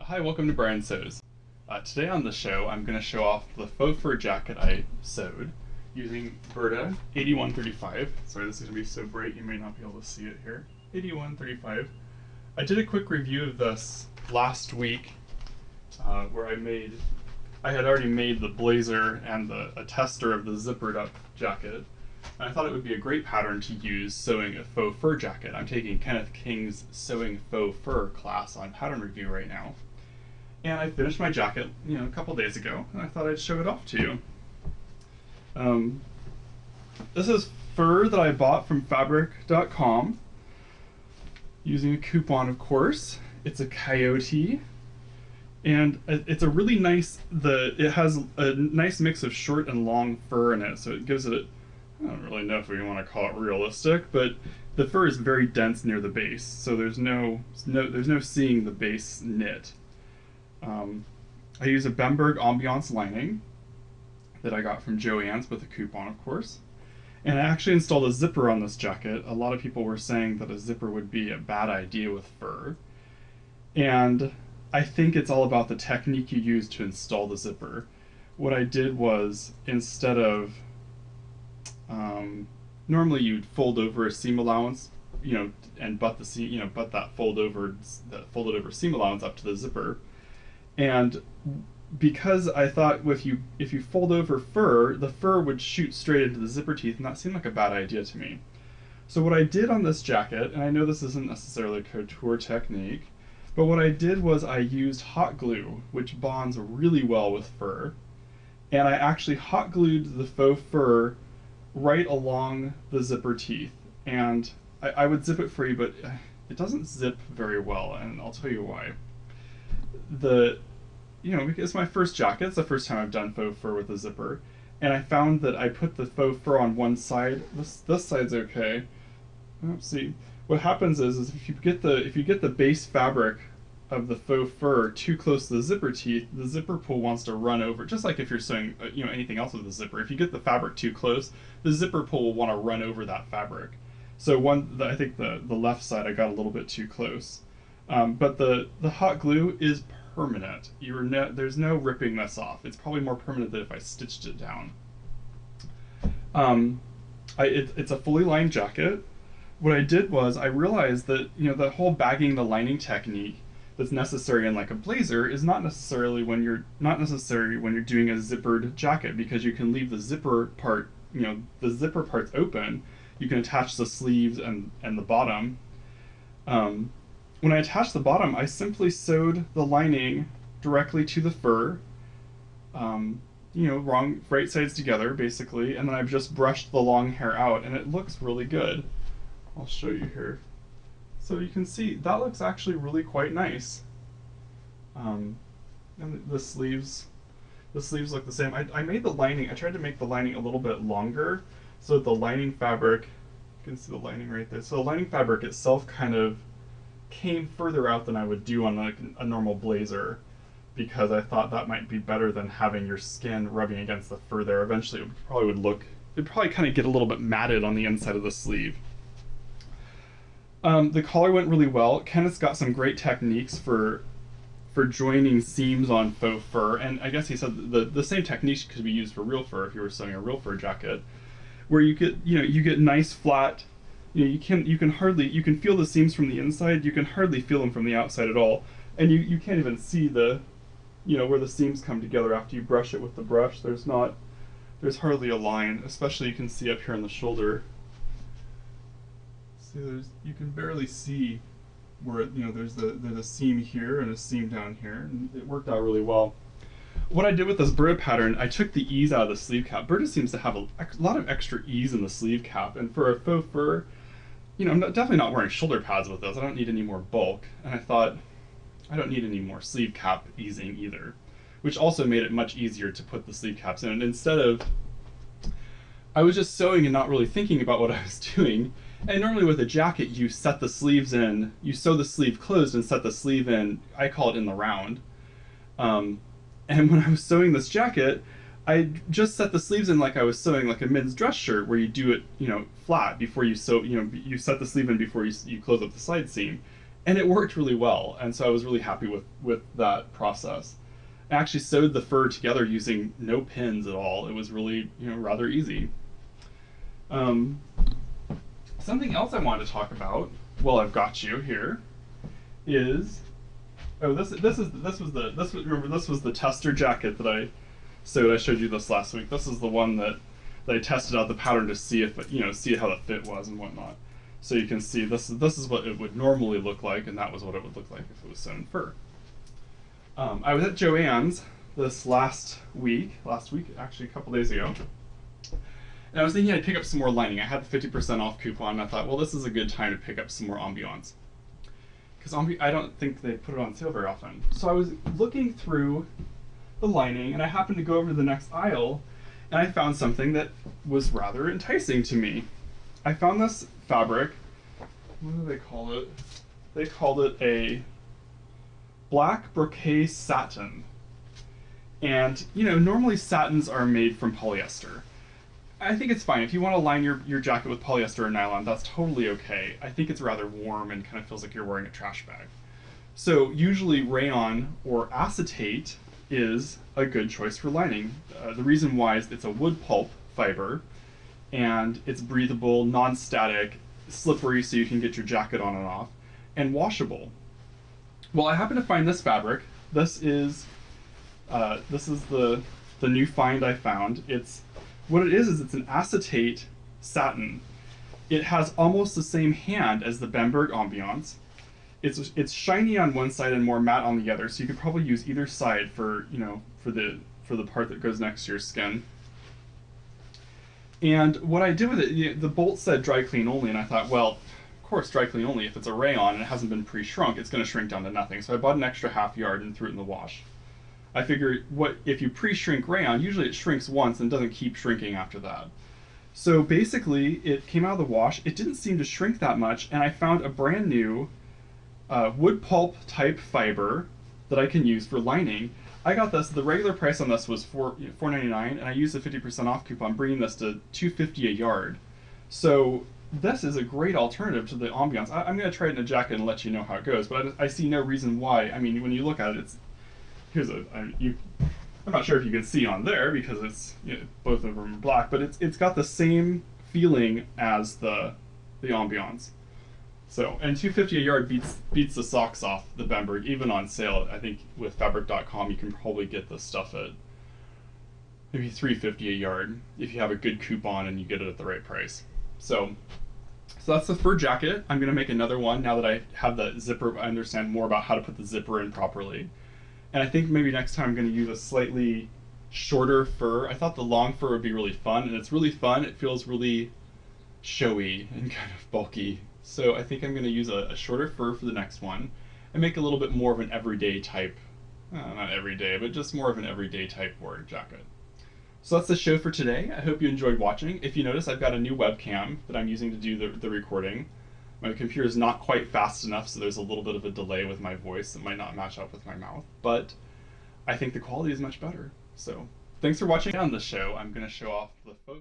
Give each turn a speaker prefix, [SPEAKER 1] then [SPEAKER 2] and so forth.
[SPEAKER 1] Hi, welcome to Brian Sews. Today on the show, I'm going to show off the faux fur jacket I sewed using Burda 8135. Sorry, this is going to be so bright you may not be able to see it here. 8135. I did a quick review of this last week where I had already made the blazer and a tester of the zippered up jacket. And I thought it would be a great pattern to use sewing a faux fur jacket. I'm taking Kenneth King's Sewing Faux Fur class on pattern review right now. And I finished my jacket, a couple days ago, and I thought I'd show it off to you. This is fur that I bought from fabric.com using a coupon, of course. It's a coyote, and it's a really nice, it has a nice mix of short and long fur in it, so it gives it, I don't really know if we want to call it realistic, but the fur is very dense near the base, so there's no seeing the base knit. I use a Bemberg Ambiance lining that I got from Joann's with a coupon, of course. And I actually installed a zipper on this jacket. A lot of people were saying that a zipper would be a bad idea with fur. And I think it's all about the technique you use to install the zipper. What I did was, instead of, normally you'd fold over a seam allowance, and butt the seam, butt that folded over seam allowance up to the zipper. And because I thought if you fold over fur, the fur would shoot straight into the zipper teeth, and that seemed like a bad idea to me. So what I did on this jacket, and I know this isn't necessarily a couture technique, but what I did was I used hot glue, which bonds really well with fur, and I actually hot glued the faux fur right along the zipper teeth. And I would zip it free, but it doesn't zip very well, and I'll tell you why. It's my first jacket, it's the first time I've done faux fur with a zipper, and I found that I put the faux fur on one side. This side's okay. Let's see. What happens is if you get the base fabric of the faux fur too close to the zipper teeth, the zipper pull wants to run over. Just like if you're sewing, anything else with the zipper. If you get the fabric too close, the zipper pull will want to run over that fabric. So I think the left side I got a little bit too close. But the hot glue is permanent. There's no ripping this off. It's probably more permanent than if I stitched it down. It's a fully lined jacket. What I did was I realized that the whole bagging the lining technique that's necessary in like a blazer is not necessary when you're doing a zippered jacket, because you can leave the zipper part, the zipper parts open. You can attach the sleeves and the bottom. When I attached the bottom, I simply sewed the lining directly to the fur, right sides together, basically, and then I've just brushed the long hair out, and it looks really good. I'll show you here. So you can see, that looks actually really quite nice. And the sleeves look the same. I made the lining, I tried to make the lining a little bit longer, so that the lining fabric, you can see the lining right there, so the lining fabric itself kind of came further out than I would do on like a normal blazer, because I thought that might be better than having your skin rubbing against the fur there. Eventually it'd probably kind of get a little bit matted on the inside of the sleeve. The collar went really well. Kenneth's got some great techniques for joining seams on faux fur, and I guess he said the same techniques could be used for real fur if you were sewing a real fur jacket, where you get nice flat. You can feel the seams from the inside. You can hardly feel them from the outside at all, and you can't even see where the seams come together after you brush it with the brush. There's hardly a line, especially you can see up here on the shoulder. See, you can barely see where there's a seam here and a seam down here, and it worked out really well. What I did with this Burda pattern, I took the ease out of the sleeve cap. Burda seems to have a lot of extra ease in the sleeve cap, and for a faux fur, I'm definitely not wearing shoulder pads with this. I don't need any more bulk, and I thought I don't need any more sleeve cap easing either, which also made it much easier to put the sleeve caps in. And instead of, I was just sewing and not really thinking about what I was doing. And normally with a jacket, you set the sleeves in, you sew the sleeve closed and set the sleeve in, I call it in the round. And when I was sewing this jacket, I just set the sleeves in like I was sewing like a men's dress shirt, where you do it, flat before you sew, you set the sleeve in before you close up the side seam. And it worked really well, and so I was really happy with that process. I actually sewed the fur together using no pins at all. It was really, rather easy. Something else I wanted to talk about, well, I've got you here, is remember this was the tester jacket that I sewed. I showed you this last week. This is the one that I tested out the pattern to see if see how the fit was and whatnot. So you can see this is what it would normally look like, and that was what it would look like if it was sewn fur. I was at Joann's this last week actually a couple days ago, and I was thinking I'd pick up some more lining. I had the 50% off coupon, and I thought, well, this is a good time to pick up some more ambiance, because I don't think they put it on sale very often. So I was looking through the lining, and I happened to go over to the next aisle, and I found something that was rather enticing to me. I found this fabric. What do they call it? They called it a black brocade satin. And, normally satins are made from polyester. I think it's fine. If you want to line your jacket with polyester or nylon, that's totally okay. I think it's rather warm and kind of feels like you're wearing a trash bag. So usually rayon or acetate is a good choice for lining. The reason why is it's a wood pulp fiber, and it's breathable, non-static, slippery so you can get your jacket on and off, and washable. Well, I happen to find this fabric. This is the new find I found. What it is it's an acetate satin. It has almost the same hand as the Bamberg Ambiance. It's shiny on one side and more matte on the other, so you could probably use either side for the part that goes next to your skin. And what I did with it, the bolt said dry clean only, and I thought, well, of course dry clean only. If it's a rayon and it hasn't been pre-shrunk, it's going to shrink down to nothing. So I bought an extra half yard and threw it in the wash. I figured, if you pre-shrink rayon, usually it shrinks once and doesn't keep shrinking after that. So basically, it came out of the wash. It didn't seem to shrink that much, and I found a brand new wood pulp type fiber that I can use for lining. I got this. The regular price on this was $4.99, and I used the 50% off coupon, bringing this to $2.50 a yard. So this is a great alternative to the Ambiance. I'm going to try it in a jacket and let you know how it goes, but I see no reason why. I mean, when you look at it, I'm not sure if you can see on there because it's both of them are black, but it's got the same feeling as the Ambiance. So, and $2.50 a yard beats the socks off the Bamberg, even on sale. I think with fabric.com you can probably get this stuff at maybe $3.50 a yard if you have a good coupon and you get it at the right price. So that's the fur jacket. I'm going to make another one now that I have the zipper. I understand more about how to put the zipper in properly. And I think maybe next time I'm going to use a slightly shorter fur. I thought the long fur would be really fun, and it's really fun. It feels really showy and kind of bulky. So I think I'm going to use a shorter fur for the next one and make a little bit more of an everyday type, not everyday, but just more of an everyday type wearing jacket. So that's the show for today. I hope you enjoyed watching. If you notice, I've got a new webcam that I'm using to do the recording. My computer is not quite fast enough, so there's a little bit of a delay with my voice that might not match up with my mouth, but I think the quality is much better. So thanks for watching. On the show, I'm going to show off the Faux